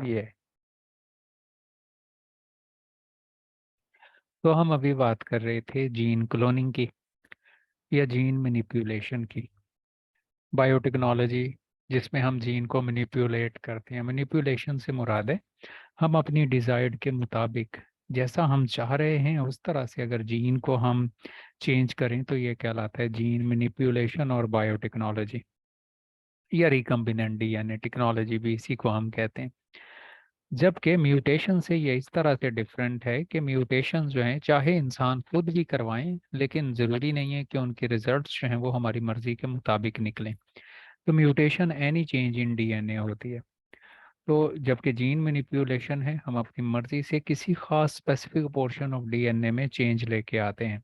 ये तो हम अभी बात कर रहे थे जीन क्लोनिंग की या जीन मैनिपुलेशन की। बायोटेक्नोलॉजी जिसमें हम जीन को मैनिपुलेट करते हैं। मैनिपुलेशन से मुराद है हम अपनी डिजायर्ड के मुताबिक जैसा हम चाह रहे हैं उस तरह से अगर जीन को हम चेंज करें तो ये कहलाता है जीन मैनिपुलेशन और बायोटेक्नोलॉजी या रिकम्बिनेंट डीएनए टेक्नोलॉजी भी इसी को हम कहते हैं। जबकि म्यूटेशन से ये इस तरह से डिफरेंट है कि म्यूटेशन जो हैं चाहे इंसान खुद भी करवाएं लेकिन ज़रूरी नहीं है कि उनके रिजल्ट्स जो हैं वो हमारी मर्जी के मुताबिक निकलें। तो mutation any change in DNA होती है। तो जबकि जीन मैनिपुलेशन है हम अपनी मर्जी से किसी खास स्पेसिफिक पोर्शन ऑफ डीएनए में चेंज लेके आते हैं।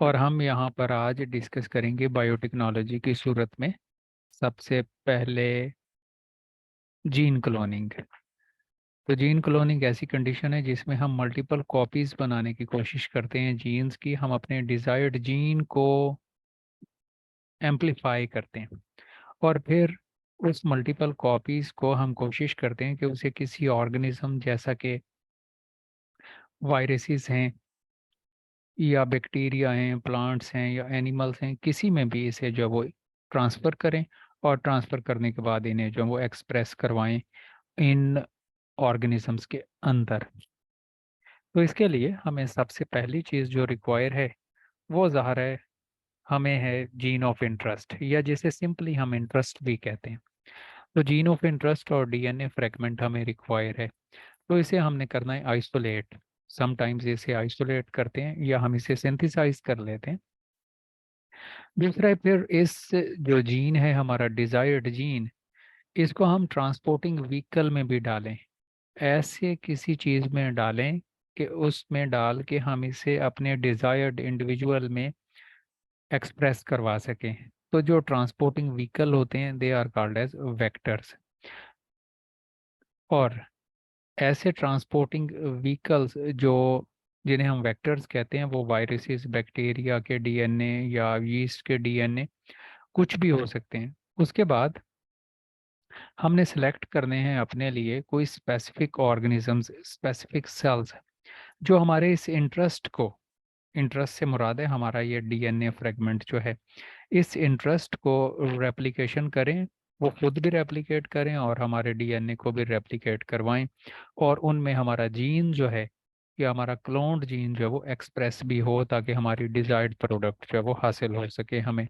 और हम यहाँ पर आज डिस्कस करेंगे बायोटेक्नोलॉजी की सूरत में सबसे पहले जीन क्लोनिंग। तो जीन क्लोनिंग ऐसी कंडीशन है जिसमें हम मल्टीपल कॉपीज बनाने की कोशिश करते हैं जीन्स की। हम अपने डिजायर्ड जीन को एम्पलीफाई करते हैं और फिर उस मल्टीपल कॉपीज को हम कोशिश करते हैं कि उसे किसी ऑर्गेनिज्म जैसा कि वायरसेस हैं या बैक्टीरिया हैं, प्लांट्स हैं या एनिमल्स हैं, किसी में भी इसे जो वो ट्रांसफ़र करें और ट्रांसफ़र करने के बाद इन्हें जो वो एक्सप्रेस करवाएं इन ऑर्गेनिजम्स के अंदर। तो इसके लिए हमें सबसे पहली चीज़ जो रिक्वायर है वो ज़ाहिर है हमें है जीन ऑफ इंटरेस्ट या जिसे सिंपली हम इंटरेस्ट भी कहते हैं। तो जीन ऑफ इंटरेस्ट और डीएनए फ्रेगमेंट हमें रिक्वायर है। तो इसे हमने करना है आइसोलेट। समटाइम्स इसे आइसोलेट करते हैं या हम इसे सिंथेसाइज कर लेते हैं। दूसरा है फिर इस जो जीन है हमारा डिजायर्ड जीन, इसको हम ट्रांसपोर्टिंग व्हीकल में भी डालें। ऐसे किसी चीज़ में डालें कि उसमें डाल के हम इसे अपने डिजायर्ड इंडिविजुअल में एक्सप्रेस करवा सकें। तो जो ट्रांसपोर्टिंग व्हीकल होते हैं they are called as vectors. और ऐसे ट्रांसपोर्टिंग व्हीकल्स जो जिन्हें हम वेक्टर्स कहते हैं वो वायरसेस, बैक्टीरिया के डीएनए या यीस्ट के डीएनए कुछ भी हो सकते हैं। उसके बाद हमने सेलेक्ट करने हैं अपने लिए कोई स्पेसिफिक ऑर्गेनिजम्स, स्पेसिफिक सेल्स जो हमारे इस इंटरेस्ट को, इंटरेस्ट से मुराद है हमारा ये डीएनए फ्रेगमेंट जो है, इस इंटरेस्ट को रेप्लिकेशन करें, वो खुद भी रेप्लिकेट करें और हमारे डीएनए को भी रेप्लिकेट करवाएं और उनमें हमारा जीन जो है या हमारा क्लोन्ड जीन जो है वो एक्सप्रेस भी हो ताकि हमारी डिजायर्ड प्रोडक्ट जो है वो हासिल हो सके हमें।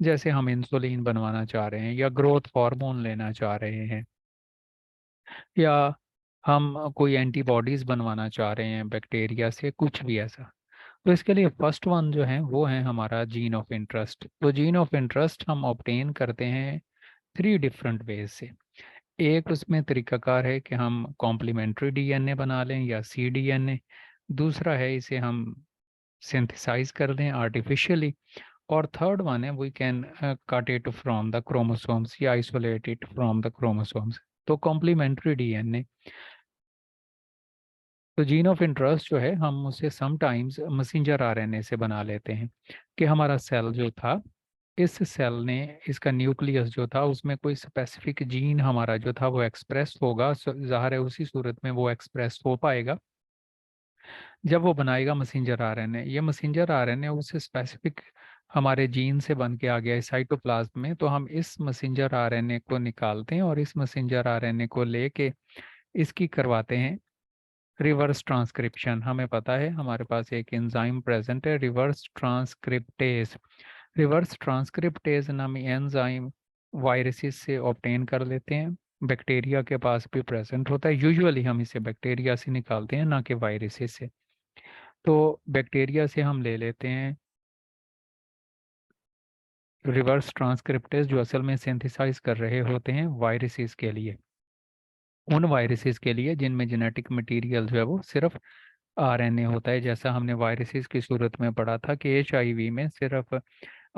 जैसे हम इंसुलिन बनवाना चाह रहे हैं या ग्रोथ हार्मोन लेना चाह रहे हैं या हम कोई एंटीबॉडीज बनवाना चाह रहे हैं बैक्टीरिया से, कुछ भी ऐसा। तो इसके लिए फर्स्ट वन जो है वो है हमारा जीन ऑफ इंटरेस्ट। तो जीन ऑफ इंटरेस्ट हम ऑब्टेन करते हैं थ्री डिफरेंट वेज से। एक उसमें तरीकाकार है कि हम कॉम्प्लीमेंट्री डीएनए बना लें या सी डीएनए। दूसरा है इसे हम सिंथेसाइज कर दें आर्टिफिशियली। और थर्ड वन है we can cut it from the chromosomes या isolate it from the chromosomes. तो कॉम्प्लीमेंट्री डीएनए, तो जीन ऑफ इंटरेस्ट जो है हम उसे समटाइम्स मैसेंजर आरएनए से बना लेते हैं कि हमारा सेल जो था, इस सेल ने, इसका न्यूक्लियस जो था उसमें कोई स्पेसिफिक जीन हमारा जो था वो एक्सप्रेस होगा। ज़ाहिर है उसी सूरत में वो एक्सप्रेस हो पाएगा जब वो बनाएगा मैसेंजर आरएनए। ये मैसेंजर आरएनए उस स्पेसिफिक हमारे जीन से बन के आ गया है साइटोप्लाज्म में। तो हम इस मैसेंजर आरएनए को निकालते हैं और इस मैसेंजर आरएनए को लेके इसकी करवाते हैं रिवर्स ट्रांसक्रिप्शन। हमें पता है हमारे पास एक एंजाइम प्रेजेंट है रिवर्स ट्रांसक्रिप्टेज। रिवर्स ट्रांसक्रिप्टेज नामी एंजाइम वायरसेस से ऑब्टेन कर लेते हैं। बैक्टीरिया के पास भी प्रेजेंट होता है। यूजुअली हम इसे बैक्टीरिया से निकालते हैं ना कि वायरसेस से। तो बैक्टीरिया से हम ले लेते हैं रिवर्स ट्रांसक्रिप्टेज जो असल में सिंथेसाइज कर रहे होते हैं वायरसेस के लिए, उन वायरसेस के लिए जिनमें जेनेटिक मटेरियल जो है वो सिर्फ आरएनए होता है। जैसा हमने वायरसेस की सूरत में पढ़ा था कि एचआईवी में सिर्फ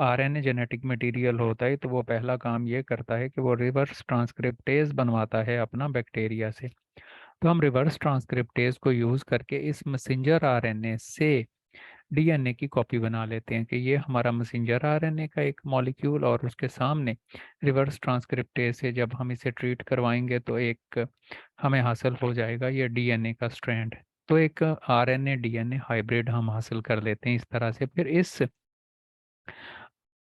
आरएनए जेनेटिक मटेरियल होता है। तो वो पहला काम ये करता है कि वो रिवर्स ट्रांसक्रिप्टेज बनवाता है अपना बैक्टीरिया से। तो हम रिवर्स ट्रांसक्रिप्टेज को यूज़ करके इस मैसेंजर आरएनए से डीएनए की कॉपी बना लेते हैं कि ये हमारा मैसेंजर आरएनए का एक मॉलिक्यूल, और उसके सामने रिवर्स ट्रांसक्रिप्टेज से जब हम इसे ट्रीट करवाएंगे तो एक हमें हासिल हो जाएगा ये डीएनए का स्ट्रैंड। तो एक आरएनए डीएनए हाइब्रिड हम हासिल कर लेते हैं इस तरह से। फिर इस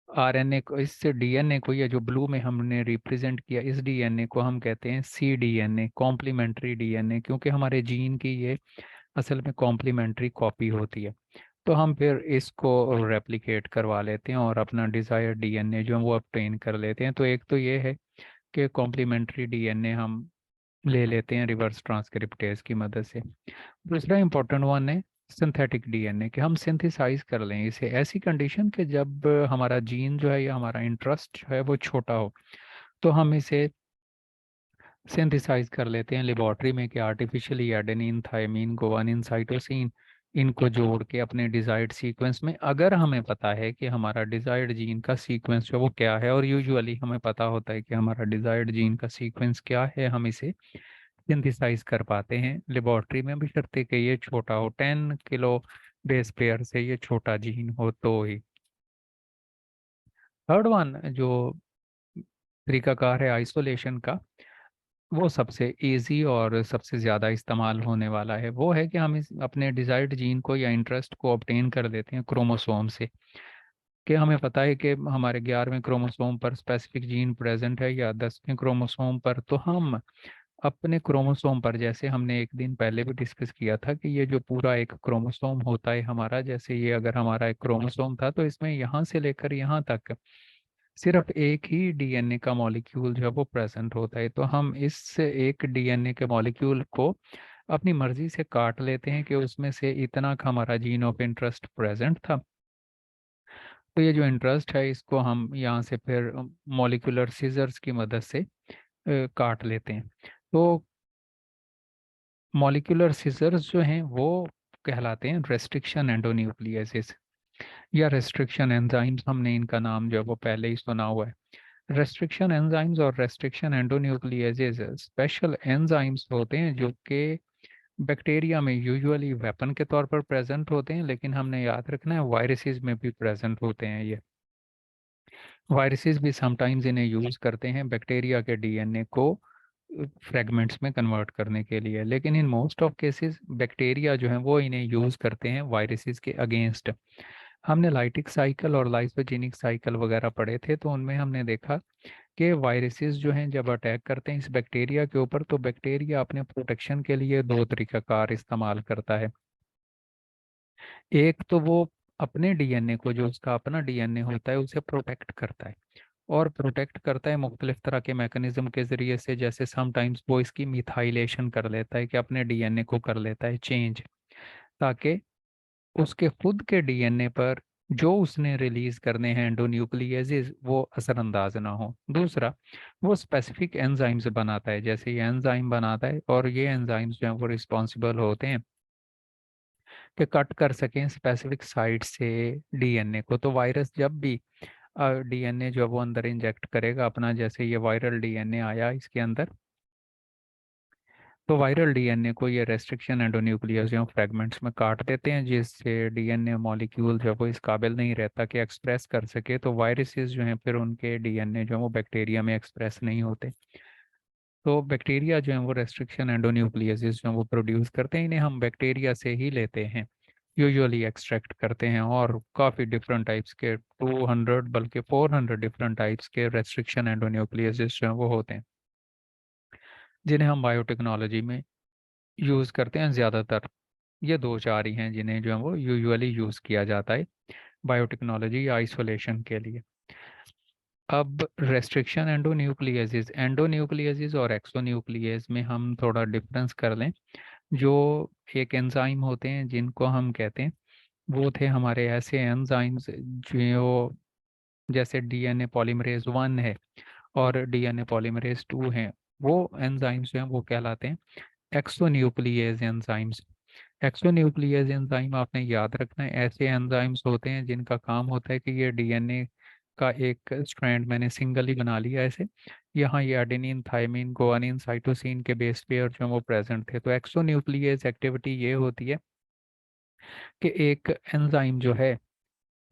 आरएनए को, इस डीएनए को, या जो ब्लू में हमने रिप्रेजेंट किया, इस डीएनए को हम कहते हैं सी डीएनए, कॉम्प्लीमेंट्री डीएनए, क्योंकि हमारे जीन की ये असल में कॉम्प्लीमेंट्री कॉपी होती है। तो हम फिर इसको रेप्लिकेट करवा लेते हैं और अपना डिज़ायर्ड डीएनए जो है वो ऑब्टेन कर लेते हैं। तो एक तो ये है कि कॉम्प्लीमेंट्री डीएनए हम ले लेते हैं रिवर्स ट्रांसक्रिप्टेज की मदद से। दूसरा इंपॉर्टेंट वन है सिंथेटिक डीएनए, कि हम सिंथेसाइज कर लें इसे ऐसी कंडीशन के जब हमारा जीन जो है या हमारा इंटरेस्ट जो है वो छोटा हो, तो हम इसे सिंथेसाइज कर लेते हैं लेबोरेटरी में, कि artificially adenine, thymine, guanine, cytosine, इनको जोड़ के अपने डिजायर्ड सीक्वेंस में, अगर हमें पता है कि हमारा डिजायर्ड जीन का सीक्वेंस जो है वो क्या है, और यूजुअली हमें पता होता है कि हमारा डिजायर्ड जीन का सीक्वेंस क्या है, हम इसे सिंथेसाइज कर पाते हैं लेबोरेटरी में, भी शर्ते कि ये छोटा हो, 10 किलो बेस पेयर से ये छोटा जीन हो तो ही। थर्ड वन जो तरीकाकार है आइसोलेशन का, वो सबसे इजी और सबसे ज़्यादा इस्तेमाल होने वाला है, वो है कि हम इस अपने डिजायर्ड जीन को या इंटरेस्ट को ऑब्टेन कर देते हैं क्रोमोसोम से। कि हमें पता है कि हमारे 11वें क्रोमोसोम पर स्पेसिफिक जीन प्रेजेंट है या 10वें क्रोमोसोम पर, तो हम अपने क्रोमोसोम पर, जैसे हमने एक दिन पहले भी डिस्कस किया था कि ये जो पूरा एक क्रोमोसोम होता है हमारा, जैसे ये अगर हमारा एक क्रोमोसोम था तो इसमें यहाँ से लेकर यहाँ तक सिर्फ एक ही डीएनए का मॉलिक्यूल जो है वो प्रेजेंट होता है। तो हम इस एक डीएनए के मॉलिक्यूल को अपनी मर्जी से काट लेते हैं कि उसमें से इतना का हमारा जीन ऑफ इंटरेस्ट प्रेजेंट था। तो ये जो इंटरेस्ट है इसको हम यहाँ से फिर मॉलिक्यूलर सीजर्स की मदद से काट लेते हैं। तो मॉलिक्यूलर सीजर्स जो हैं वो कहलाते हैं रेस्ट्रिक्शन एंडोन्यूक्लियसिस या रेस्ट्रिक्शन एंजाइम्स, हमने इनका नाम जो है वो पहले ही सुना हुआ है। रेस्ट्रिक्शन एंजाइम्स और रेस्ट्रिक्शन एंडोन्यूक्लियसेस स्पेशल एंजाइम्स होते हैं जो कि बैक्टीरिया में यूजुअली वेपन के तौर पर प्रेजेंट होते हैं, लेकिन हमने याद रखना है वायरसेस में भी प्रेजेंट होते हैं। ये वायरसेस भी समटाइम्स इन्हें यूज़ करते हैं बैक्टीरिया के डीएनए को फ्रेगमेंट्स में कन्वर्ट करने के लिए, लेकिन in most of cases bacteria जो हैं वो इन्हें यूज़ करते हैं वायरसेस के अगेंस्ट। हमने लाइटिक साइकिल और लाइसोजेनिक साइकिल वगैरह पढ़े थे, तो उनमें हमने देखा कि वायरसेस जो हैं जब अटैक करते हैं इस बैक्टीरिया के ऊपर, तो बैक्टीरिया अपने प्रोटेक्शन के लिए दो तरीकाकार इस्तेमाल करता है। एक तो वो अपने डीएनए को, जो उसका अपना डीएनए होता है, उसे प्रोटेक्ट करता है, और प्रोटेक्ट करता है मुख्तलिफ तरह के मैकेनिज्म के ज़रिए से, जैसे समटाइम्स वो इसकी मिथाइलेशन कर लेता है, कि अपने डीएनए को कर लेता है चेंज, ताकि उसके खुद के डीएनए पर जो उसने रिलीज करने हैं एंडोन्यूक्लियसेस वो असरअंदाज ना हो। दूसरा, वो स्पेसिफिक एंजाइम्स बनाता है, जैसे ये एंजाइम बनाता है, और ये एंजाइम्स जो हैं वो रिस्पॉन्सिबल होते हैं कि कट कर सकें स्पेसिफिक साइट से डीएनए को। तो वायरस जब भी डीएनए जो है वो अंदर इंजेक्ट करेगा अपना, जैसे ये वायरल डीएनए आया इसके अंदर, तो वायरल डीएनए को ये रेस्ट्रिक्शन एंडोन्यूक्लियस जो फ्रेगमेंट्स में काट देते हैं, जिससे डीएनए मॉलिक्यूल जो है वो इस काबिल नहीं रहता कि एक्सप्रेस कर सके, तो वायरसेस जो हैं फिर उनके डीएनए जो है वो बैक्टीरिया में एक्सप्रेस नहीं होते। तो बैक्टीरिया जो है वो रेस्ट्रिक्शन एंडोन्यूक्लियसिस जो है वो प्रोड्यूस करते हैं, इन्हें हम बैक्टीरिया से ही लेते हैं, यूजुअली एक्सट्रैक्ट करते हैं, और काफ़ी डिफरेंट टाइप्स के 200 बल्कि 400 डिफरेंट टाइप्स के रेस्ट्रिक्शन एंडोन्यूक्लियसिस जो है वो होते हैं, जिन्हें हम बायोटेक्नोलॉजी में यूज़ करते हैं ज़्यादातर। ये दो चार ही हैं जिन्हें जो है वो यूजुअली यूज़ किया जाता है बायोटेक्नोलॉजी या आइसोलेशन के लिए। अब रेस्ट्रिक्शन एंडोन्यूक्लियसिस, एंडोन्यूक्लियसिस और एक्सोन्यूक्लियस में हम थोड़ा डिफरेंस कर लें। जो एक एंजाइम होते हैं जिनको हम कहते हैं, वो थे हमारे ऐसे एंजाइम्स जो, जैसे डीएनए पॉलीमरेज 1 है और डीएनए पॉलीमरेज 2 है, वो एंजाइम्स जो हैं वो कहलाते हैं एक्सोन्यूक्लियस एंजाइम्स। एक्सोन्यूक्लियस एंजाइम आपने याद रखना है, ऐसे एंजाइम्स होते हैं जिनका काम होता है कि ये डीएनए का एक स्ट्रैंड मैंने सिंगल ही बना लिया ऐसे, यहाँ ये एडेनिन, थायमीन, गुआनिन, साइटोसिन के बेस पेयर जो हैं वो प्रेजेंट थे। तो एक्सोन्यूक्लियस एक्टिविटी ये होती है कि एक एंजाइम जो है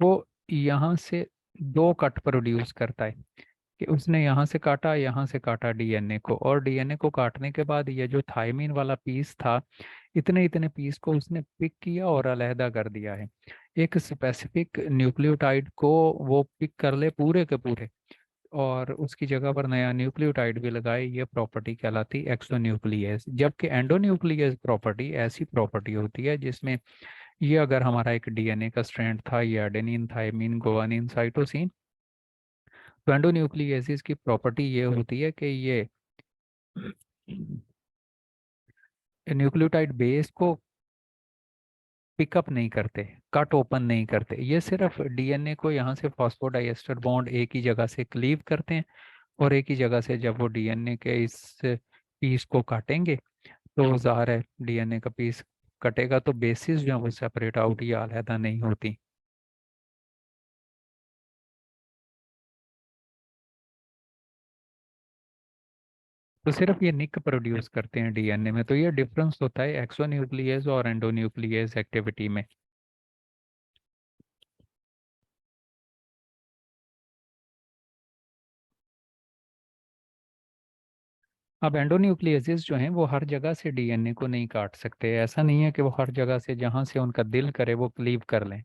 वो यहाँ से दो कट प्रोड्यूस करता है, कि उसने यहाँ से काटा डीएनए को, और डीएनए को काटने के बाद ये जो थायमीन वाला पीस था, इतने इतने पीस को उसने पिक किया और अलहदा कर दिया है। एक स्पेसिफिक न्यूक्लियोटाइड को वो पिक कर ले पूरे के पूरे, और उसकी जगह पर नया न्यूक्लियोटाइड भी लगाए, ये प्रॉपर्टी कहलाती है एक्सोन्यूक्लियस। जबकि एंडोन्यूक्लियस प्रॉपर्टी ऐसी प्रॉपर्टी होती है जिसमें ये अगर हमारा एक डीएनए का स्ट्रैंड था, ये एडेनिन थायमीन गुआनिन साइटोसिन, तो एंडोन्यूक्लियसिस की प्रॉपर्टी ये होती है कि ये न्यूक्लियोटाइड बेस को पिकअप नहीं करते, कट ओपन नहीं करते, ये सिर्फ डीएनए को यहाँ से फॉस्फोडाइएस्टर बॉन्ड एक ही जगह से क्लीव करते हैं, और एक ही जगह से जब वो डीएनए के इस पीस को काटेंगे, तो ज़ाहिर है डीएनए का पीस कटेगा तो बेसिस जो है वो सेपरेट आउट या अलहदा नहीं होती। तो सिर्फ ये निक प्रोड्यूस करते हैं डीएनए में, तो ये डिफरेंस होता है एक्सोन्यूक्लियस और एंडोन्यूक्लियस एक्टिविटी में। अब एंडोन्यूक्लियसिस जो हैं वो हर जगह से डीएनए को नहीं काट सकते, ऐसा नहीं है कि वो हर जगह से जहाँ से उनका दिल करे वो क्लीव कर लें,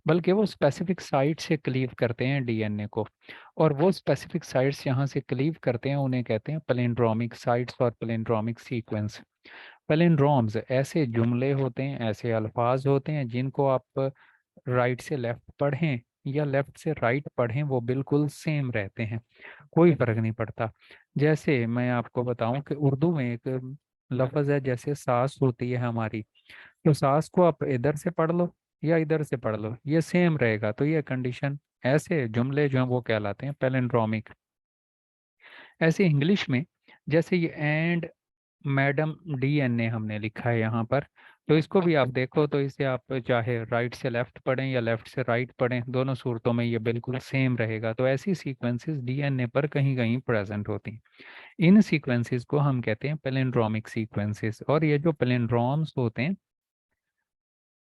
बल्कि वो स्पेसिफिक साइट से क्लीव करते हैं डीएनए को। और वो स्पेसिफिक साइट्स यहाँ से क्लीव करते हैं उन्हें कहते हैं पैलिंड्रोमिक साइट्स और पैलिंड्रोमिक सीक्वेंस। पैलिंड्रोम्स ऐसे जुमले होते हैं, ऐसे अल्फाज होते हैं जिनको आप राइट से लेफ्ट पढ़ें या लेफ्ट से राइट पढ़ें वो बिल्कुल सेम रहते हैं, कोई फर्क नहीं पड़ता। जैसे मैं आपको बताऊं कि उर्दू में एक लफ्ज़ है, जैसे सांस होती है हमारी, तो सांस को आप इधर से पढ़ लो या इधर से पढ़ लो, ये सेम रहेगा, तो ये कंडीशन, ऐसे जुमले जो हैं वो कहलाते हैं पैलिंड्रोमिक। ऐसे इंग्लिश में जैसे ये एंड मैडम डीएनए हमने लिखा है यहाँ पर, तो इसको भी आप देखो तो इसे आप चाहे राइट से लेफ्ट पढ़ें या लेफ्ट से राइट पढ़ें, दोनों सूरतों में ये बिल्कुल सेम रहेगा। तो ऐसी सीक्वेंसेस डीएनए पर कहीं कहीं प्रेजेंट होती हैं। इन सीक्वेंसेस को हम कहते हैं पैलिंड्रोमिक सीक्वेंसेस। और ये जो पैलिंड्रोम्स होते हैं,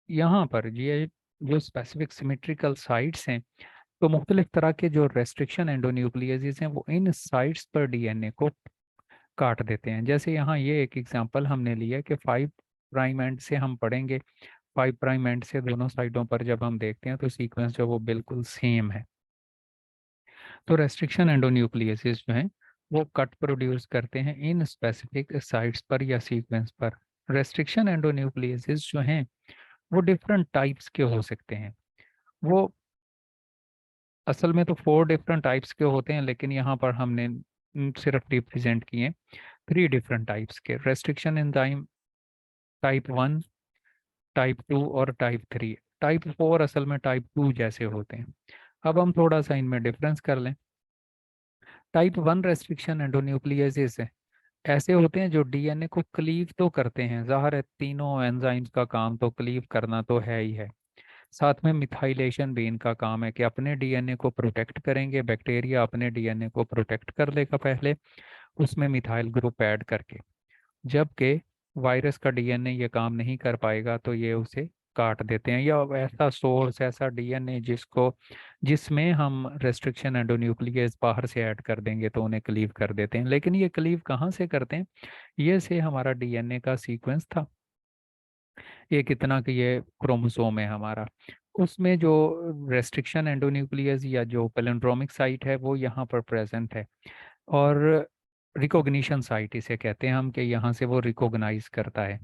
यहाँ पर ये जो स्पेसिफिक सिमेट्रिकल साइट्स हैं, तो मुख्तलिफ तरह के जो रेस्ट्रिक्शन एंडोन्यूक्लियसेस हैं वो इन साइट्स पर डीएनए को काट देते हैं। जैसे यहाँ ये एक एग्जांपल हमने लिया कि 5 प्राइम एंड से हम पढ़ेंगे, 5 प्राइम एंड से दोनों साइडों पर जब हम देखते हैं तो सीक्वेंस जो वो बिल्कुल सेम है। तो रेस्ट्रिक्शन एंडोन्यूक्लियसिस जो है वो कट प्रोड्यूस करते हैं इन स्पेसिफिक साइट्स पर या सीक्वेंस पर। रेस्ट्रिक्शन एंडोन्यूक्लियसिस जो हैं वो डिफरेंट टाइप्स के हो सकते हैं। वो असल में तो 4 डिफरेंट टाइप्स के होते हैं, लेकिन यहाँ पर हमने सिर्फ रिप्रेजेंट किए 3 डिफरेंट टाइप्स के रेस्ट्रिक्शन एंजाइम, टाइप 1, टाइप 2 और टाइप 3। टाइप 4 असल में टाइप 2 जैसे होते हैं। अब हम थोड़ा सा इनमें डिफरेंस कर लें। टाइप 1 रेस्ट्रिक्शन एंडोन्यूक्लियसिस है, ऐसे होते हैं जो डीएनए को क्लीव तो करते हैं, ज़ाहिर है तीनों एंजाइम्स का काम तो क्लीव करना तो है ही है, साथ में मिथाइलेशन भी इनका काम है कि अपने डीएनए को प्रोटेक्ट करेंगे, बैक्टीरिया अपने डीएनए को प्रोटेक्ट कर लेगा पहले उसमें मिथाइल ग्रुप ऐड करके, जबकि वायरस का डीएनए ये काम नहीं कर पाएगा तो ये उसे काट देते हैं। या ऐसा सोर्स, ऐसा डीएनए जिसमें हम रेस्ट्रिक्शन एंडोन्यूक्लियस बाहर से ऐड कर देंगे तो उन्हें क्लीव कर देते हैं। लेकिन ये क्लीव कहाँ से करते हैं, ये से हमारा डीएनए का सीक्वेंस था, ये कितना कि ये क्रोमोसोम है हमारा, उसमें जो रेस्ट्रिक्शन एंडोन्यूक्लियस या जो पैलिंड्रोमिक साइट है वो यहाँ पर प्रेजेंट है। और रिकॉग्निशन साइट इसे कहते हैं हम, कि यहाँ से वो रिकॉग्नाइज करता है।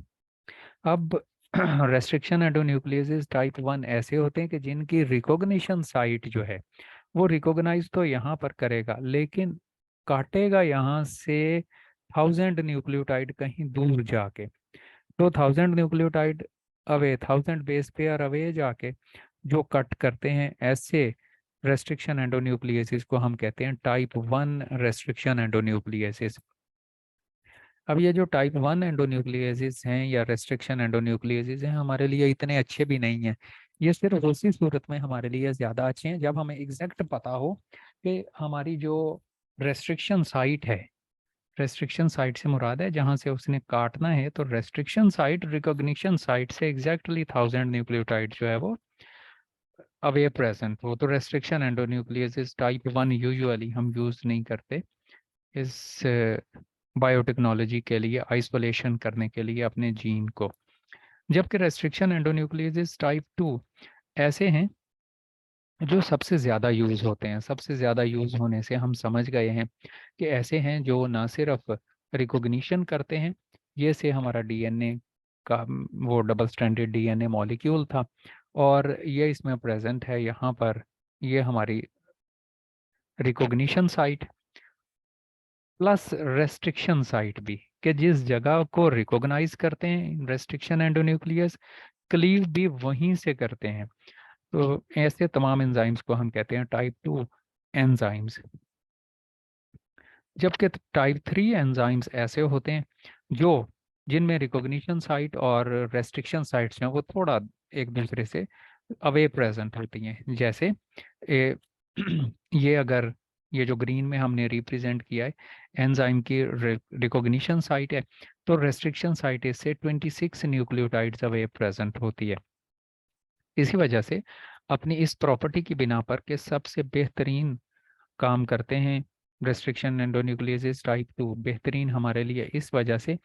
अब रेस्ट्रिक्शन एंडोन्यूक्लियसिस टाइप 1 ऐसे होते हैं कि जिनकी रिकॉग्निशन साइट जो है वो रिकॉग्नाइज तो यहाँ पर करेगा, लेकिन काटेगा यहाँ से 1000 न्यूक्लियोटाइड कहीं दूर जाके। तो 1000 nucleotide away, 1000 base pair away जाके जो कट करते हैं, ऐसे रेस्ट्रिक्शन एंडोन्यूक्लियसिस को हम कहते हैं टाइप 1 रेस्ट्रिक्शन एंडोन्यूक्लियसिस। अब ये जो टाइप 1 एंडोन्यूक्लियसिस हैं या रेस्ट्रिक्शन एंडोन्यूक्लियसिस हैं हमारे लिए इतने अच्छे भी नहीं हैं। ये सिर्फ उसी सूरत में हमारे लिए ज़्यादा अच्छे हैं जब हमें एग्जैक्ट पता हो कि हमारी जो रेस्ट्रिक्शन साइट है रेस्ट्रिक्शन साइट से मुराद है जहां से उसने काटना है, तो रेस्ट्रिक्शन साइट रिकॉग्निशन साइट से एग्जैक्टली 1000 न्यूक्लियोटाइड जो है वो अवे प्रेजेंट हो। तो रेस्ट्रिक्शन एंडोन्यूक्लियोसिस टाइप 1 यूजुअली हम यूज नहीं करते इस बायोटेक्नोलॉजी के लिए, आइसोलेशन करने के लिए अपने जीन को। जबकि रेस्ट्रिक्शन एंडोन्यूक्लियोसिस टाइप 2 ऐसे हैं जो सबसे ज़्यादा यूज़ होते हैं। सबसे ज़्यादा यूज़ होने से हम समझ गए हैं कि ऐसे हैं जो ना सिर्फ रिकॉग्निशन करते हैं, ये से हमारा डीएनए का वो डबल स्ट्रैंडेड डीएनए मॉलिक्यूल था, और ये इसमें प्रेजेंट है यहाँ पर, ये हमारी recognition site plus restriction site भी, कि जिस जगह को रिकॉग्नाइज करते हैं रेस्ट्रिक्शन एंडोन्यूक्लियस, क्लीव भी वहीं से करते हैं। तो ऐसे तमाम एंजाइम्स को हम कहते हैं टाइप 2 एंजाइम्स। जबकि टाइप 3 एंजाइम्स ऐसे होते हैं जो जिनमें रिकॉग्निशन साइट और रेस्ट्रिक्शन साइट्स हैं वो थोड़ा एक दूसरे से अवे प्रेजेंट होती हैं। जैसे ए, ये अगर ये जो ग्रीन में हमने रिप्रेजेंट किया है एंजाइम की रिकॉग्निशन साइट है, तो रेस्ट्रिक्शन साइट इससे 26 न्यूक्लियोटाइड्स अवे प्रेजेंट होती है। इसी वजह से अपनी इस प्रॉपर्टी की बिना पर के सबसे बेहतरीन काम करते हैं रेस्ट्रिक्शन एंडोन्यूक्लियोसिस टाइप 2 बेहतरीन हमारे लिए इस वजह से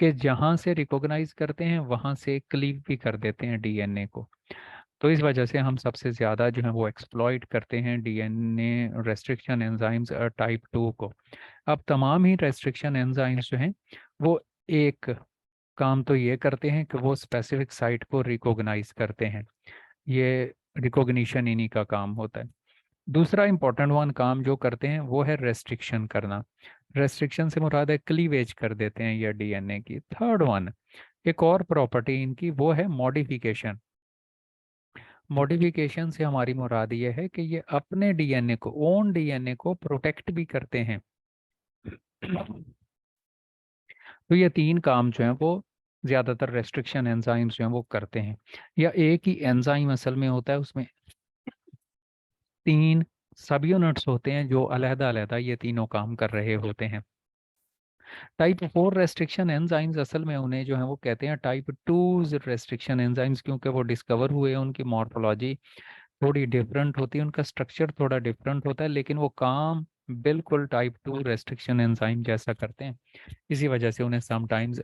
कि जहां से रिकॉग्नाइज करते हैं वहां से क्लीव भी कर देते हैं डीएनए को। तो इस वजह से हम सबसे ज़्यादा जो है वो एक्सप्लॉइट करते हैं डीएनए रेस्ट्रिक्शन एंजाइम्स टाइप 2 को। अब तमाम ही रेस्ट्रिक्शन एंजाइम्स जो हैं वो एक काम तो ये करते हैं कि वो स्पेसिफिक साइट को रिकॉग्नाइज करते हैं, ये रिकॉग्निशन इन्हीं का काम होता है। दूसरा इंपॉर्टेंट वन काम जो करते हैं वो है रेस्ट्रिक्शन करना। रेस्ट्रिक्शन से मुराद है क्लीवेज कर देते हैं या डीएनए की। थर्ड वन, एक और प्रॉपर्टी इनकी वो है मॉडिफिकेशन। मॉडिफिकेशन से हमारी मुराद ये है कि ये अपने डीएनए को, ओन डीएनए को प्रोटेक्ट भी करते हैं। तो ये तीन काम जो हैं वो ज़्यादातर रेस्ट्रिक्शन एंजाइम्स जो हैं वो करते हैं। या एक ही एंजाइम असल में होता है, उसमें तीन सब यूनिट्स होते हैं जो अलहदा अलहदा ये तीनों काम कर रहे होते हैं। टाइप 4 रेस्ट्रिक्शन एंजाइम्स असल में उन्हें जो है वो कहते हैं टाइप 2 रेस्ट्रिक्शन एंजाइम्स, क्योंकि वो डिस्कवर हुए, उनकी मॉर्फोलॉजी थोड़ी डिफरेंट होती है, उनका स्ट्रक्चर थोड़ा डिफरेंट होता है, लेकिन वो काम बिल्कुल टाइप 2 रेस्ट्रिक्शन एंजाइम जैसा करते हैं। इसी वजह से उन्हें समटाइम्स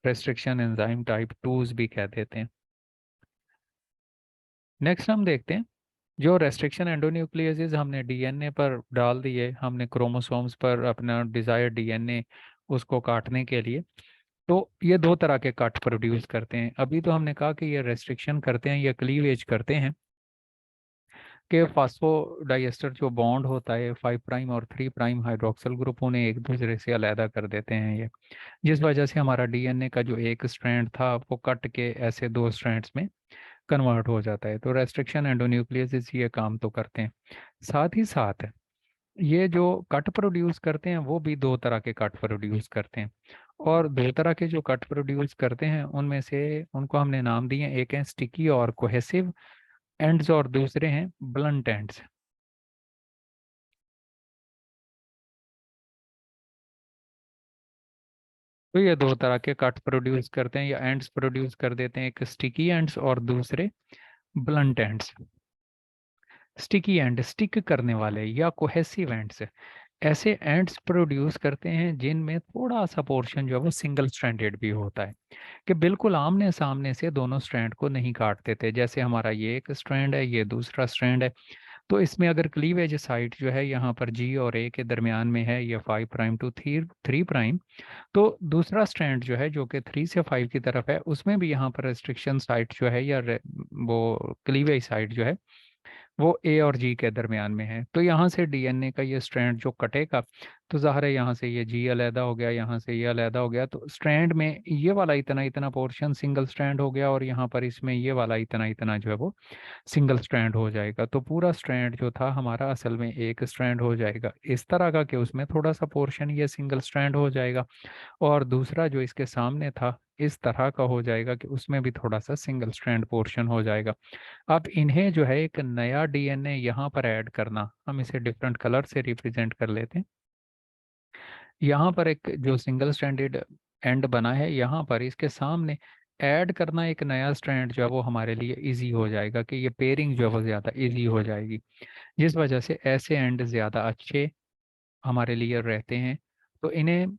रेस्ट्रिक्शन एंजाइम टाइप 2 भी कह देते हैं। नेक्स्ट हम देखते हैं जो रेस्ट्रिक्शन एंडोन्यूक्लियोसिस हमने डीएनए पर डाल दिए, हमने क्रोमोसोम्स पर अपना डिजायर डीएनए उसको काटने के लिए, तो ये दो तरह के कट प्रोड्यूस करते हैं। अभी तो हमने कहा कि ये रेस्ट्रिक्शन करते हैं या क्लीवेज करते हैं, कि फास्फोडाइएस्टर जो बॉन्ड होता है 5 प्राइम और 3 प्राइम हाइड्रोक्सिल ग्रुप, उन्हें एक दूसरे से अलहदा कर देते हैं ये, जिस वजह से हमारा डीएनए का जो एक स्ट्रैंड था वो कट के ऐसे दो स्ट्रैंड्स में कन्वर्ट हो जाता है। तो रेस्ट्रिक्शन एंडोन्यूक्लियोसिस ये काम तो करते हैं। साथ ही साथ ये जो कट प्रोड्यूस करते हैं वो भी दो तरह के कट प्रोड्यूस करते हैं, और दो तरह के जो कट प्रोड्यूस करते हैं उनमें से उनको हमने नाम दिए, एक है स्टिकी और कोहेसिव एंड्स और दूसरे हैं ब्लंट एंड्स। तो ये दो तरह के कट प्रोड्यूस करते हैं या एंड्स प्रोड्यूस कर देते हैं, एक स्टिकी एंड्स और दूसरे blunt ends. Sticky and stick करने वाले या कोहेसिव एंड्स ऐसे एंड्स प्रोड्यूस करते हैं जिनमें थोड़ा सा पोर्शन जो है वो सिंगल स्ट्रैंडेड भी होता है, कि बिल्कुल आमने सामने से दोनों स्ट्रैंड को नहीं काटते थे। जैसे हमारा ये एक स्ट्रैंड है, ये दूसरा स्ट्रैंड है, तो इसमें अगर क्लीवेज साइट जो है यहाँ पर जी और ए के दरमियान में है, ये 5 प्राइम टू 3 प्राइम, तो दूसरा स्ट्रैंड जो है जो कि 3 से 5 की तरफ है, उसमें भी यहाँ पर रेस्ट्रिक्शन साइट जो है या वो क्लीवेज साइट जो है वो ए और जी के दरमियान में है। तो यहाँ से डीएनए का ये स्ट्रैंड जो कटेगा, तो ज़ाहिर है यहाँ से ये जी अलहदा हो गया, यहाँ से ये अलहदा हो गया, तो स्ट्रैंड में ये वाला इतना इतना पोर्शन सिंगल स्ट्रैंड हो गया, और यहाँ पर इसमें ये वाला इतना इतना जो है वो सिंगल स्ट्रैंड हो जाएगा। तो पूरा स्ट्रैंड जो था हमारा असल में एक स्ट्रैंड हो जाएगा इस तरह का, कि उसमें थोड़ा सा पोर्शन ये सिंगल स्ट्रैंड हो जाएगा, और दूसरा जो इसके सामने था इस तरह का हो जाएगा कि उसमें भी थोड़ा सा सिंगल स्ट्रैंड पोर्शन हो जाएगा। अब इन्हें जो है एक नया डीएनए यहाँ पर ऐड करना, हम इसे डिफरेंट कलर से रिप्रेजेंट कर लेते हैं। यहाँ पर एक जो सिंगल स्ट्रैंडेड एंड बना है, यहाँ पर इसके सामने ऐड करना एक नया स्ट्रैंड जो है वो हमारे लिए इजी हो जाएगा, कि ये पेयरिंग जो है वो ज़्यादा इजी हो जाएगी, जिस वजह से ऐसे एंड ज़्यादा अच्छे हमारे लिए रहते हैं। तो इन्हें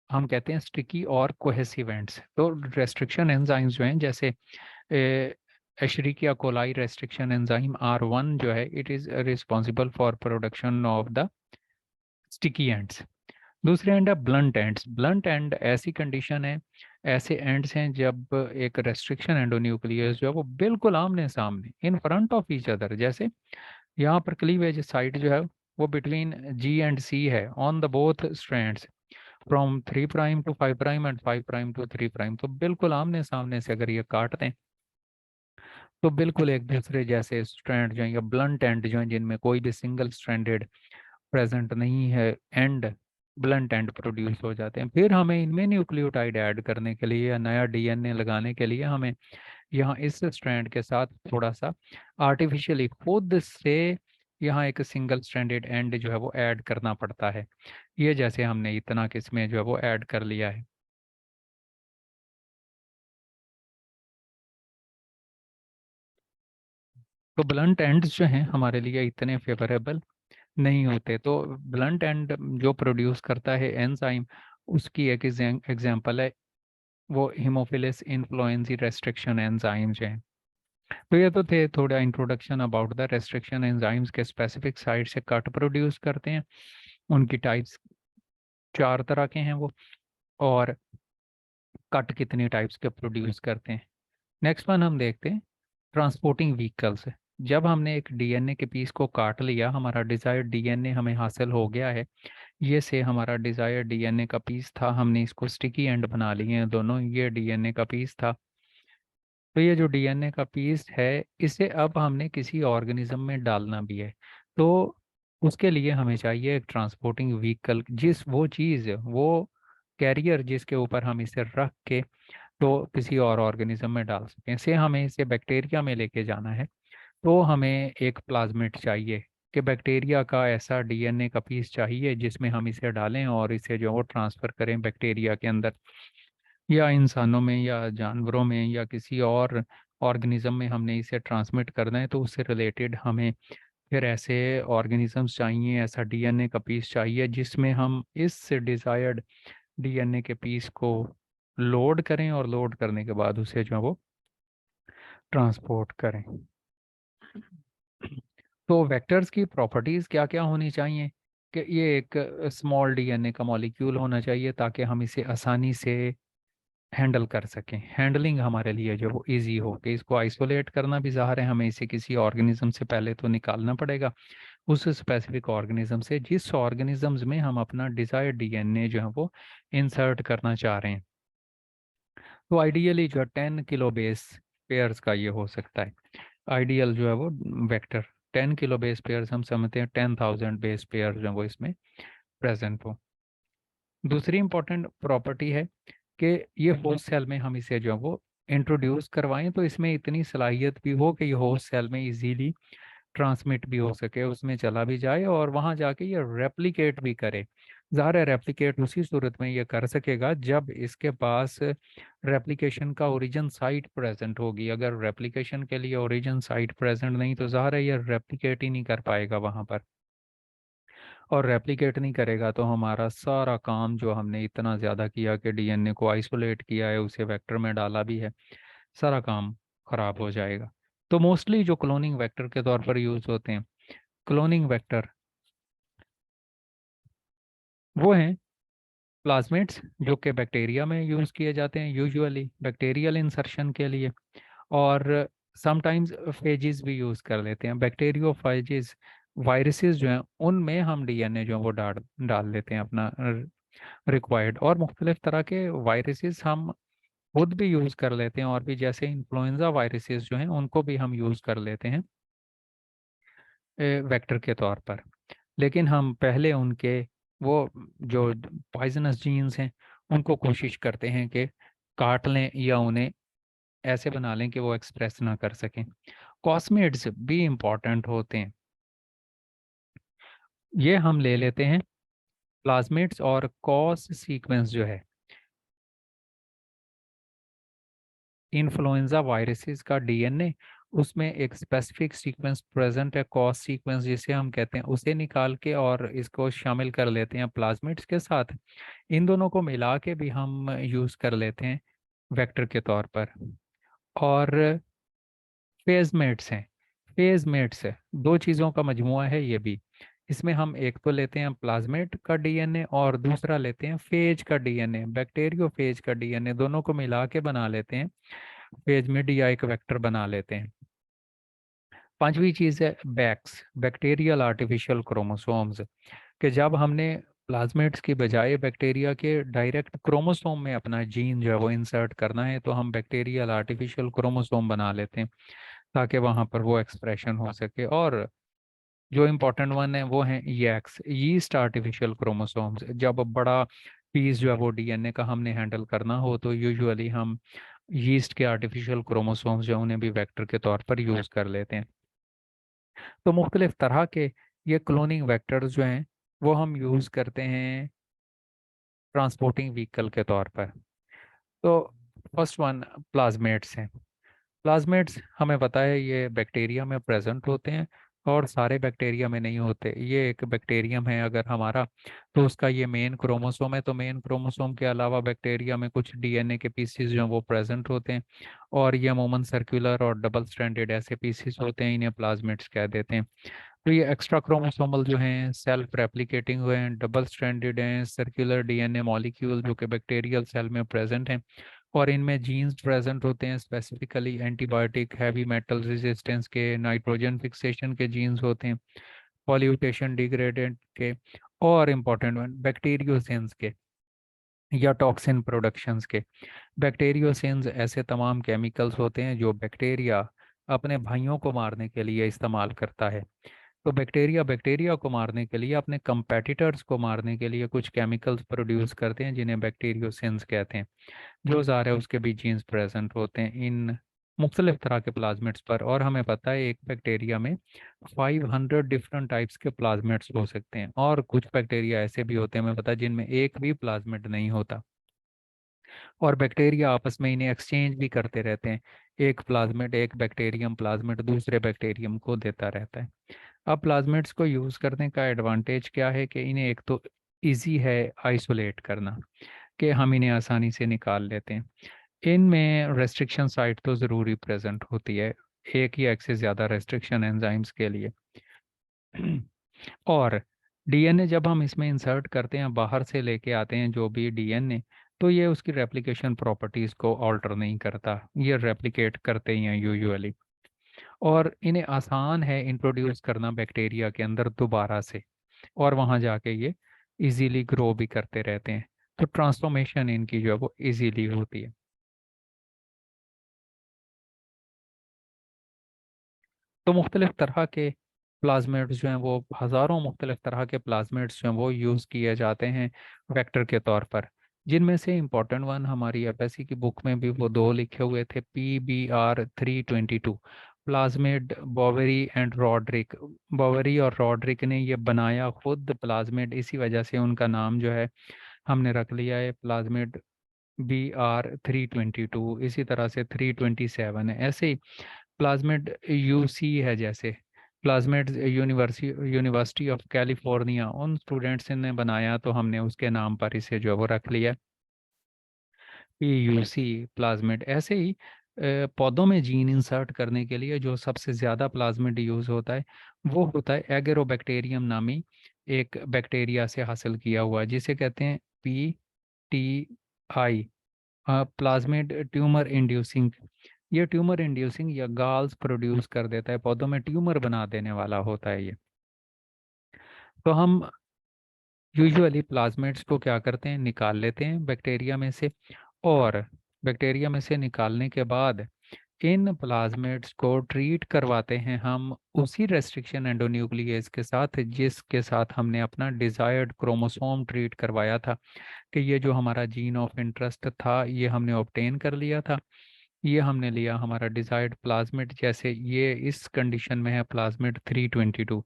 हम कहते हैं स्टिकी और कोहेसिव एंड्स। तो रेस्ट्रिक्शन एंजाइम्स जो हैं, जैसे एशरिकिया कोलाई रेस्ट्रिक्शन एंजाइम R1 जो है, it is responsible for production of the sticky ends. दूसरे एंड है ब्लंट एंड्स। ब्लंट एंड ऐसी कंडीशन है, ऐसे एंड्स हैं जब एक रेस्ट्रिक्शन एंडोन्यूक्लियस जो है वो बिल्कुल आमने सामने in front of each other, जैसे यहाँ पर क्लीवेज साइट जो है वो बिटवीन G एंड C है on the both strands from 3' to 5' and 5' to 3'। तो बिल्कुल आमने सामने से अगर ये काटते हैं तो बिल्कुल एक दूसरे जैसे स्ट्रैंड जो है या ब्लंट एंड जो है, जिनमें कोई भी सिंगल स्ट्रैंडेड प्रेजेंट नहीं है एंड, ब्लंट एंड प्रोड्यूस हो जाते हैं। फिर हमें इनमें न्यूक्लियोटाइड ऐड करने के लिए या नया DNA लगाने के लिए हमें यहाँ इस स्ट्रैंड के साथ थोड़ा सा आर्टिफिशियली खुद से यहाँ एक सिंगल स्ट्रैंडेड एंड जो है वो ऐड करना पड़ता है। ये जैसे हमने इतना किस्में जो है वो ऐड कर लिया है। तो ब्लंट एंड्स जो हैं हमारे लिए इतने फेवरेबल नहीं होते। तो ब्लंट एंड जो प्रोड्यूस करता है एंजाइम, उसकी एक एग्जांपल है वो हीमोफिलस इन्फ्लुएंजा रेस्ट्रिक्शन एंजाइम्स हैं। तो ये तो थे थोड़ा introduction about the restriction enzymes के स्पेसिफिक साइट से कट प्रोड्यूस करते हैं। उनकी टाइप्स 4 तरह के हैं वो, और कट कितनी टाइप्स के प्रोड्यूस करते हैं। नेक्स्ट वन हम देखते हैं ट्रांसपोर्टिंग व्हीकल्स। जब हमने एक DNA के पीस को काट लिया, हमारा डिजायर्ड DNA हमें हासिल हो गया है, ये से हमारा डिजायर्ड DNA का पीस था, हमने इसको स्टिकी एंड बना लिए हैं दोनों, ये DNA का पीस था। तो ये जो DNA का पीस है, इसे अब हमने किसी ऑर्गेनिज्म में डालना भी है। तो उसके लिए हमें चाहिए एक ट्रांसपोर्टिंग व्हीकल, जिस वो चीज़ वो कैरियर जिसके ऊपर हम इसे रख के तो किसी और ऑर्गेनिज्म में डाल सकें। से हमें इसे बैक्टीरिया में लेके जाना है, तो हमें एक प्लाज्मिड चाहिए, कि बैक्टीरिया का ऐसा DNA का पीस चाहिए जिसमें हम इसे डालें और इसे जो वो ट्रांसफ़र करें बैक्टीरिया के अंदर, या इंसानों में या जानवरों में या किसी और ऑर्गेनिज्म में हमने इसे ट्रांसमिट करना है। तो उससे रिलेटेड हमें फिर ऐसे ऑर्गेनिजम्स चाहिए, ऐसा DNA का पीस चाहिए जिसमें हम इस डिज़ायर्ड DNA के पीस को लोड करें और लोड करने के बाद उसे जो है वो ट्रांसपोर्ट करें। तो वेक्टर्स की प्रॉपर्टीज़ क्या क्या होनी चाहिए, कि ये एक स्मॉल DNA का मॉलिक्यूल होना चाहिए ताकि हम इसे आसानी से हैंडल कर सकें, हैंडलिंग हमारे लिए जो वो इजी हो, कि इसको आइसोलेट करना भी ज़ाहिर है, हमें इसे किसी ऑर्गेनिज्म से पहले तो निकालना पड़ेगा, उस स्पेसिफिक ऑर्गेनिज्म से जिस ऑर्गेनिजम्स में हम अपना डिज़ायर्ड DNA जो है वो इंसर्ट करना चाह रहे हैं। तो आइडियली जो है 10 किलो बेस पेयर्स का ये हो सकता है। आइडियल जो है वो वेक्टर 10 किलो बेस पेयर्स, हम समझते हैं 10,000 बेस पेयर जो है वो इसमें प्रेजेंट हो। दूसरी इंपॉर्टेंट प्रॉपर्टी है कि ये होस्ट सेल में हम इसे जो है वो इंट्रोड्यूस करवाएं, तो इसमें इतनी सलाहियत भी हो कि ये होस्ट सेल में इजीली ट्रांसमिट भी हो सके, उसमें चला भी जाए और वहाँ जाके ये रेप्लिकेट भी करे। ज़ाहिर है रेप्लिकेट उसी सूरत में ये कर सकेगा जब इसके पास रेप्लिकेशन का ओरिजिन साइट प्रेजेंट होगी। अगर रेप्लिकेशन के लिए ओरिजिन साइट प्रेजेंट नहीं तो ज़ाहिर है ये रेप्लिकेट ही नहीं कर पाएगा वहाँ पर, और रेप्लिकेट नहीं करेगा तो हमारा सारा काम जो हमने इतना ज़्यादा किया कि DNA को आइसोलेट किया है, उसे वेक्टर में डाला भी है, सारा काम खराब हो जाएगा। तो मोस्टली जो क्लोनिंग वेक्टर के तौर पर यूज़ होते हैं, क्लोनिंग वेक्टर वो हैं प्लाज्मिड्स, जो कि बैक्टीरिया में यूज़ किए जाते हैं यूजुअली बैक्टीरियल इंसर्शन के लिए, और समटाइम्स फेजेस भी यूज़ कर लेते हैं। बैक्टीरियोफाइजेस वायरसेस जो हैं उनमें हम DNA जो है वो डाल डाल लेते हैं अपना रिक्वायर्ड, और मुख्तलिफ तरह के वायरसेस हम खुद भी यूज़ कर लेते हैं, और भी जैसे इन्फ्लुएंजा वायरसेस जो हैं उनको भी हम यूज़ कर लेते हैं वेक्टर के तौर पर। लेकिन हम पहले उनके वो जो पॉइजनस जीन्स हैं उनको कोशिश करते हैं कि काट लें या उन्हें ऐसे बना लें कि वो एक्सप्रेस ना कर सकें। कॉस्मेट्स भी इम्पॉर्टेंट होते हैं, ये हम ले लेते हैं प्लाज्मिड्स और कॉस सीक्वेंस जो है इन्फ्लुएंजा वायरसेस का डीएनए, उसमें एक स्पेसिफिक सीक्वेंस प्रेजेंट है, कॉस सीक्वेंस जिसे हम कहते हैं, उसे निकाल के और इसको शामिल कर लेते हैं प्लाज्मिड्स के साथ। इन दोनों को मिला के भी हम यूज़ कर लेते हैं वेक्टर के तौर पर। और फेजमेट्स हैं, फेजमेट्स है, दो चीज़ों का मजमुआ है ये भी। इसमें हम एक तो लेते हैं प्लाज्मेट का डीएनए और दूसरा लेते हैं फेज का डीएनए, बैक्टीरियोफेज का डीएनए, दोनों को मिला के बना लेते हैं फेजमिड या एक वेक्टर बना लेते हैं। पांचवी चीज़ है बैक्स, बैक्टीरियल आर्टिफिशियल क्रोमोसोम्स, कि जब हमने प्लाज्मिड्स की बजाय बैक्टीरिया के डायरेक्ट क्रोमोसोम में अपना जीन जो है वो इंसर्ट करना है, तो हम बैक्टीरियल आर्टिफिशियल क्रोमोसोम बना लेते हैं ताकि वहाँ पर वो एक्सप्रेशन हो सके। और जो इम्पोर्टेंट वन है वो है यैक्स, यीस्ट आर्टिफिशियल क्रोमोसोम्स। जब बड़ा पीस जो है वो डीएनए का हमने हैंडल करना हो तो यूजुअली हम यीस्ट के आर्टिफिशियल क्रोमोसोम्स जो हैं, उन्हें भी वेक्टर के तौर पर यूज़ कर लेते हैं। तो मुख्तलिफ तरह के ये क्लोनिंग वेक्टर्स जो हैं वो हम यूज़ करते हैं ट्रांसपोर्टिंग व्हीकल के तौर पर। तो फर्स्ट वन प्लाज्मेट्स हैं। प्लाज्मिड्स हमें पता है ये बैक्टीरिया में प्रेजेंट होते हैं और सारे बैक्टीरिया में नहीं होते। ये एक बैक्टीरियम है अगर हमारा, तो उसका ये मेन क्रोमोसोम है, तो मेन क्रोमोसोम के अलावा बैक्टीरिया में कुछ डीएनए के पीसीस जो हैं वो प्रेजेंट होते हैं, और ये अमूमन सर्कुलर और डबल स्ट्रैंडेड ऐसे पीसीस होते हैं, इन्हें प्लाज्मिड्स कह देते हैं। तो ये एक्स्ट्रा क्रोमोसोमल जो हैं सेल्फ रेप्लिकेटिंग हुए हैं, डबल स्ट्रैंडेड हैं, सर्कुलर डीएनए मॉलिक्यूल जो कि बैक्टीरियल सेल में प्रेजेंट हैं, और इनमें जीन्स प्रेजेंट होते हैं, specifically antibiotic, heavy metal resistance के, नाइट्रोजन फिक्सेशन के जीन्स होते हैं, पॉल्यूटेशन डिग्रेडेंट के, और इम्पोर्टेंट वन बैक्टीरियोसेंस के या टॉक्सिन प्रोडक्शंस के। बैक्टीरियोसेंस ऐसे तमाम केमिकल्स होते हैं जो बैक्टीरिया अपने भाइयों को मारने के लिए इस्तेमाल करता है। तो बैक्टीरिया बैक्टीरिया को मारने के लिए, अपने कंपेटिटर्स को मारने के लिए कुछ केमिकल्स प्रोड्यूस करते हैं जिन्हें बैक्टीरियोसेंस कहते हैं। जो ज़ार है उसके भी जीन्स प्रेजेंट होते हैं इन मुख्तलिफ तरह के प्लाज्मिड्स पर। और हमें पता है एक बैक्टीरिया में 500 डिफरेंट टाइप्स के प्लाज्मिड्स हो सकते हैं, और कुछ बैक्टीरिया ऐसे भी होते हैं हमें पता है जिनमें एक भी प्लाज्मिड नहीं होता, और बैक्टीरिया आपस में इन्हें एक्सचेंज भी करते रहते हैं। एक प्लाज्मिड, एक बैक्टीरियम प्लाज्मिड दूसरे बैक्टीरियम को देता रहता है। अब प्लाज्मिड्स को यूज़ करने का एडवांटेज क्या है कि इन्हें एक तो इजी है आइसोलेट करना, कि हम इन्हें आसानी से निकाल लेते हैं। इनमें रेस्ट्रिक्शन साइट तो ज़रूरी प्रेजेंट होती है, एक या एक से ज़्यादा रेस्ट्रिक्शन एंजाइम्स के लिए। और डीएनए जब हम इसमें इंसर्ट करते हैं, बाहर से लेके आते हैं जो भी डीएनए, तो ये उसकी रेप्लिकेशन प्रॉपर्टीज़ को ऑल्टर नहीं करता, ये रेप्लिकेट करते ही हैं यूजुअली। और इन्हें आसान है इंट्रोड्यूस करना बैक्टीरिया के अंदर दोबारा से, और वहाँ जाके ये इजीली ग्रो भी करते रहते हैं। तो ट्रांसफॉर्मेशन इनकी जो है वो इजीली होती है। तो मुख्तलिफ तरह के प्लाज्मिड्स जो हैं वो, हज़ारों मुख्तलिफ तरह के प्लाज्मिड्स जो हैं वो यूज़ किए जाते हैं वेक्टर के तौर पर, जिनमें से इम्पोर्टेंट वन हमारी एफएससी की बुक में भी वो दो लिखे हुए थे, PBR322, प्लाज्मिड बॉवेरी एंड रॉड्रिक। बॉवेरी और रॉड्रिक ने ये बनाया खुद प्लाज्मिड, इसी वजह से उनका नाम जो है हमने रख लिया है प्लाज्मिड BR322। इसी तरह से 327 है, ऐसे ही प्लाज्मिड यूसी है, जैसे प्लाज्मिड यूनिवर्सिटी ऑफ कैलिफोर्निया, उन स्टूडेंट्स ने बनाया तो हमने उसके नाम पर इसे जो है वो रख लिया PUC प्लाज्मिड। ऐसे ही पौधों में जीन इंसर्ट करने के लिए जो सबसे ज़्यादा प्लाज्मिड यूज़ होता है वो होता है एगेरोबैक्टीरियम नामी एक बैक्टीरिया से हासिल किया हुआ, जिसे कहते हैं PTI, प्लाज्मिड ट्यूमर इंड्यूसिंग। ये ट्यूमर इंड्यूसिंग या गाल्स प्रोड्यूस कर देता है, पौधों में ट्यूमर बना देने वाला होता है ये। तो हम यूजुअली प्लाज्मिड्स को क्या करते हैं, निकाल लेते हैं बैक्टीरिया में से, और बैक्टीरिया में से निकालने के बाद इन प्लाज्मिड्स को ट्रीट करवाते हैं हम उसी रेस्ट्रिक्शन एंडोन्यूक्लियस के साथ जिसके साथ हमने अपना डिजायर्ड क्रोमोसोम ट्रीट करवाया था, कि ये जो हमारा जीन ऑफ इंटरेस्ट था ये हमने ऑब्टेन कर लिया था, ये हमने लिया हमारा डिजायर्ड प्लाज्मिड, जैसे ये इस कंडीशन में है प्लाज्मिड 322।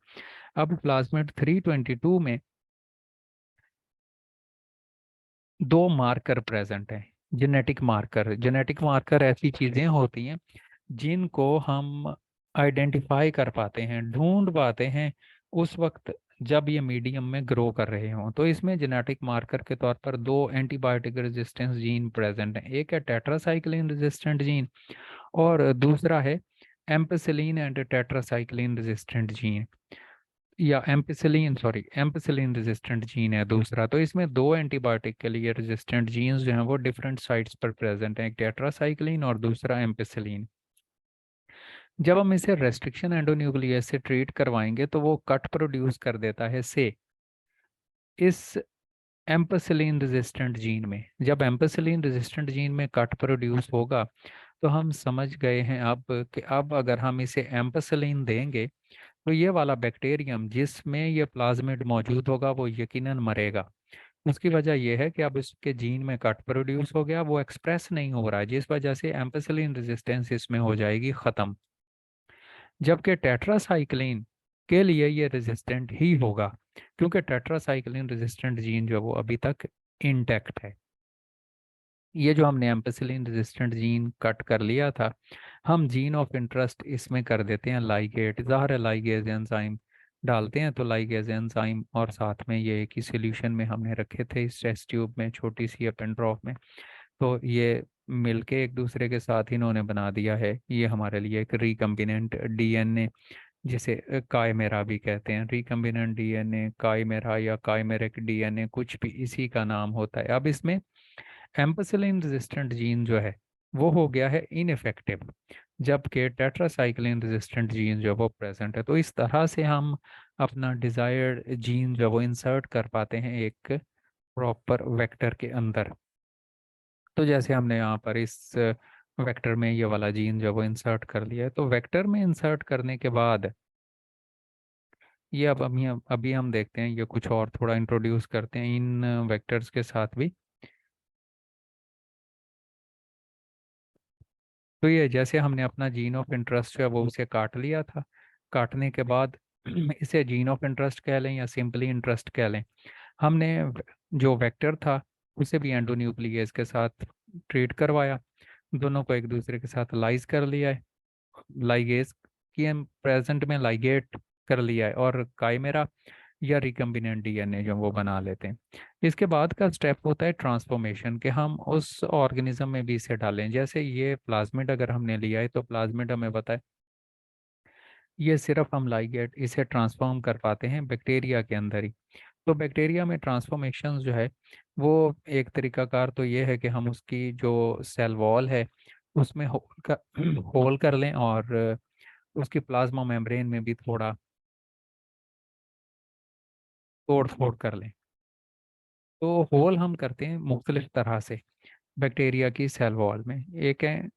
अब प्लाज्मिड 322 में दो मार्कर प्रेजेंट हैं। जेनेटिक मार्कर ऐसी चीजें होती हैं जिनको हम आइडेंटिफाई कर पाते हैं, ढूंढ पाते हैं उस वक्त जब ये मीडियम में ग्रो कर रहे हों। तो इसमें जेनेटिक मार्कर के तौर पर दो एंटीबायोटिक रेजिस्टेंस जीन प्रेजेंट हैं। एक है टेट्रासाइक्लिन रेजिस्टेंट जीन और दूसरा है ampicillin and tetracycline resistant gene, या एम्पिसिलिन रेजिस्टेंट जीन है दूसरा। तो इसमें दो एंटीबायोटिक के लिए रेजिस्टेंट जीन्स जो हैं वो डिफरेंट साइट्स पर प्रेजेंट हैं, एक टेट्रासाइक्लिन और दूसरा एम्पिसिलिन। जब हम इसे रेस्ट्रिक्शन एंडोन्यूक्लियस से ट्रीट करवाएंगे तो वो कट प्रोड्यूस कर देता है से इस एम्पिसिलिन रेजिस्टेंट जीन में। जब एम्पिसिलिन रेजिस्टेंट जीन में कट प्रोड्यूस होगा तो हम समझ गए हैं अब कि अब अगर हम इसे एम्पिसिलिन देंगे तो ये वाला बैक्टीरियम जिसमें ये प्लाज्मिड मौजूद होगा वो यकीनन मरेगा। उसकी वजह यह है कि अब इसके जीन में कट प्रोड्यूस हो गया, वो एक्सप्रेस नहीं हो रहा है, जिस वजह से एम्पिसिलिन रेजिस्टेंस इसमें हो जाएगी ख़त्म। जबकि टेट्रासाइक्लिन के लिए ये रेजिस्टेंट ही होगा, क्योंकि टेट्रासाइक्लिन रेजिस्टेंट जीन जो है वो अभी तक इंटैक्ट है। ये जो हमने एम्पिसिलिन रेजिस्टेंट जीन कट कर लिया था, हम जीन ऑफ इंटरेस्ट इसमें कर देते हैं लाइगेट, ज़ाहिर है लाइगेज एंजाइम डालते हैं। तो लाइगेज एंजाइम और साथ में ये एक ही सोल्यूशन में हमने रखे थे इस टेस्ट ट्यूब में, छोटी सी अपन ड्रॉप में। तो ये मिलके एक दूसरे के साथ इन्होंने बना दिया है ये हमारे लिए एक रिकम्बिनेंट डीएनए, जिसे कायमेरा भी कहते हैं। रिकम्बिनेंट डीएनए, कायमेरा या कायमेरिक डीएनए, कुछ भी इसी का नाम होता है। अब इसमें एम्पिसिलिन रेजिस्टेंट जीन जो है वो हो गया है इनफेक्टिव, जबकि टेट्रासाइक्लिन रेजिस्टेंट जीन जो है वो प्रेजेंट है। तो इस तरह से हम अपना डिजायर्ड जीन जो है वो इंसर्ट कर पाते हैं एक प्रॉपर वेक्टर के अंदर। तो जैसे हमने यहाँ पर इस वेक्टर में ये वाला जीन जो है वो इंसर्ट कर लिया है, तो वेक्टर में इंसर्ट करने के बाद ये अब अभी हम देखते हैं, ये कुछ और थोड़ा इंट्रोड्यूस करते हैं इन वेक्टर्स के साथ भी। तो ये जैसे हमने अपना जीन ऑफ इंटरेस्ट जो है वो उसे काट लिया था, काटने के बाद इसे जीन ऑफ इंटरेस्ट कह लें या सिंपली इंटरेस्ट कह लें, हमने जो वेक्टर था उसे भी एंडोन्यूक्लियस के साथ ट्रीट करवाया, दोनों को एक दूसरे के साथ लाइज कर लिया है, लाइगेज की हम प्रेजेंट में लाइगेट कर लिया है, और काइमेरा या रिकम्बिनेंट डीएनए जो वो बना लेते हैं। इसके बाद का स्टेप होता है ट्रांसफॉर्मेशन, कि हम उस ऑर्गेनिज्म में भी इसे डालें। जैसे ये प्लाज्मिड अगर हमने लिया है तो प्लाज्मिड हमें पता है ये सिर्फ हम लाइगेट इसे ट्रांसफॉर्म कर पाते हैं बैक्टीरिया के अंदर ही। तो बैक्टीरिया में ट्रांसफॉर्मेशन जो है वो एक तरीकाकार तो ये है कि हम उसकी जो सेल वॉल है उसमें होल कर होल कर लें, और उसकी प्लाज्मा मेम्ब्रेन में भी थोड़ा तोड़ फोड़ कर लें। तो होल हम करते हैं मुख्तलिफ तरह से बैक्टीरिया की सेल वॉल में। एक है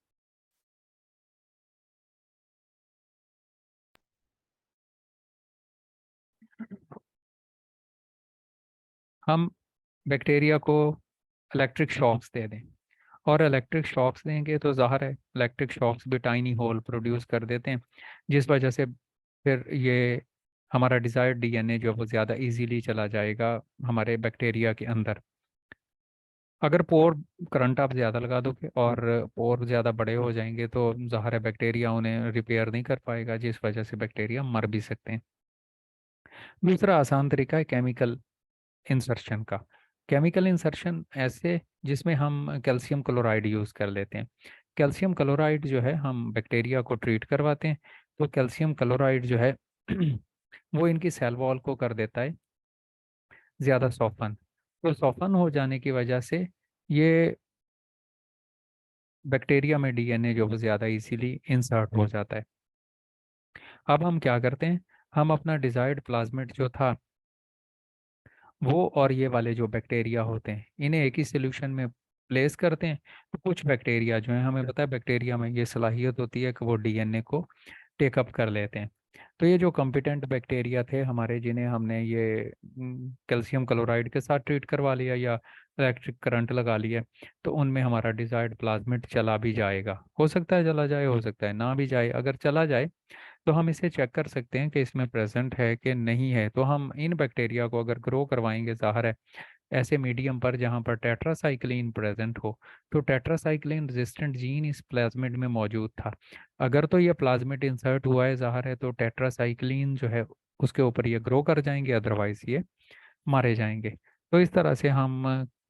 हम बैक्टीरिया को इलेक्ट्रिक शॉक्स दे दें, और इलेक्ट्रिक शॉक्स देंगे तो ज़ाहिर है इलेक्ट्रिक शॉक्स भी टाइनी होल प्रोड्यूस कर देते हैं, जिस वजह से फिर ये हमारा डिज़ायर्ड डीएनए जो है वो ज़्यादा इजीली चला जाएगा हमारे बैक्टीरिया के अंदर। अगर पोर करंट आप ज़्यादा लगा दोगे और पोर ज़्यादा बड़े हो जाएंगे तो ज़ाहिर है बैक्टीरिया उन्हें रिपेयर नहीं कर पाएगा, जिस वजह से बैक्टीरिया मर भी सकते हैं। दूसरा आसान तरीका है केमिकल इंसर्शन का। केमिकल इंसर्शन ऐसे जिसमें हम कैल्शियम क्लोराइड यूज़ कर लेते हैं। कैल्शियम क्लोराइड जो है हम बैक्टीरिया को ट्रीट करवाते हैं, तो कैल्शियम क्लोराइड जो है वो इनकी सेल वॉल को कर देता है ज़्यादा सॉफ्टन। तो सॉफ्टन हो जाने की वजह से ये बैक्टीरिया में डीएनए जो वो ज़्यादा इजीली इंसर्ट हो जाता है। अब हम क्या करते हैं, हम अपना डिज़ायर्ड प्लाज्मिड जो था वो और ये वाले जो बैक्टीरिया होते हैं इन्हें एक ही सोल्यूशन में प्लेस करते हैं। तो कुछ बैक्टीरिया जो है, हमें पता है बैक्टीरिया में ये सलाहियत होती है कि वो डीएनए को टेकअप कर लेते हैं। तो ये जो कॉम्पिटेंट बैक्टीरिया थे हमारे, जिन्हें हमने ये कैल्शियम क्लोराइड के साथ ट्रीट करवा लिया या इलेक्ट्रिक करंट लगा लिया, तो उनमें हमारा डिजायर्ड प्लाज्मिड चला भी जाएगा। हो सकता है चला जाए, हो सकता है ना भी जाए। अगर चला जाए तो हम इसे चेक कर सकते हैं कि इसमें प्रेजेंट है कि नहीं है। तो हम इन बैक्टीरिया को अगर ग्रो करवाएंगे, ज़ाहिर है ऐसे मीडियम पर जहाँ पर टेट्रासाइक्लिन प्रेजेंट हो। तो टेट्रासाइक्लिन रेजिस्टेंट जीन इस प्लाज्मिड में मौजूद था। अगर तो ये प्लाज्मिड इंसर्ट हुआ है ज़ाहिर है, तो टेट्रासाइक्लिन जो है उसके ऊपर ये ग्रो कर जाएंगे, अदरवाइज ये मारे जाएंगे। तो इस तरह से हम